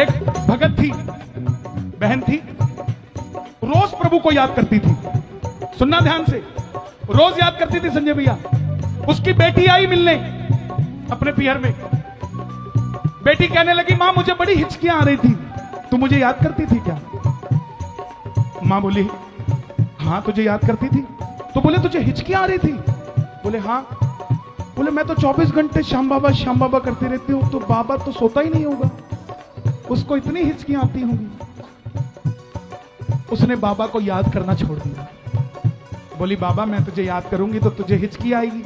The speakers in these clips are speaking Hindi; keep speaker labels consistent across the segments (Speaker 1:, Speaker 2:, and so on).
Speaker 1: एक भगत थी, बहन थी, रोज प्रभु को याद करती थी। सुनना ध्यान से, रोज याद करती थी संजय भैया। उसकी बेटी आई मिलने अपने पियर में। बेटी कहने लगी, मां मुझे बड़ी हिचकियां आ रही थी, तू मुझे याद करती थी क्या? मां बोली, हाँ तुझे याद करती थी। तो बोले, तुझे हिचकियां आ रही थी? बोले, हाँ। बोले, मैं तो 24 घंटे श्याम बाबा करती रहती हूं, तो बाबा तो सोता ही नहीं होगा, उसको इतनी हिचकियां आती होंगी। उसने बाबा को याद करना छोड़ दिया। बोली, बाबा मैं तुझे याद करूंगी तो तुझे हिचकी आएगी,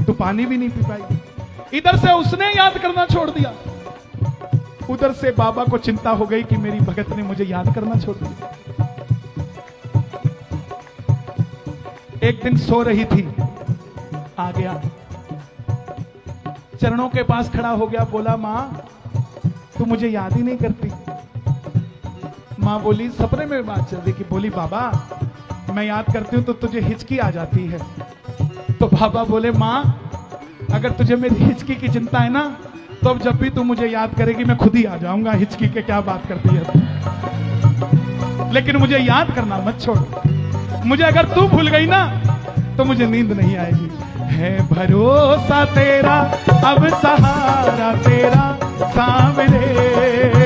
Speaker 1: तू पानी भी नहीं पी पाएगी। इधर से उसने याद करना छोड़ दिया, उधर से बाबा को चिंता हो गई कि मेरी भगत ने मुझे याद करना छोड़ दिया। एक दिन सो रही थी, आ गया, चरणों के पास खड़ा हो गया, बोला, मां तू मुझे याद ही नहीं करती। मां बोली, सपने में बात चल रही कि बोली, बाबा मैं याद करती हूं तो तुझे हिचकी आ जाती है। तो बाबा बोले, मां अगर तुझे मेरी हिचकी की चिंता है ना, तो अब जब भी तू मुझे याद करेगी मैं खुद ही आ जाऊंगा, हिचकी के क्या बात करती है, लेकिन मुझे याद करना मत छोड़। मुझे अगर तू भूल गई ना तो मुझे नींद नहीं आएगी। है भरोसा तेरा अब सहारा तेरा सांवरे,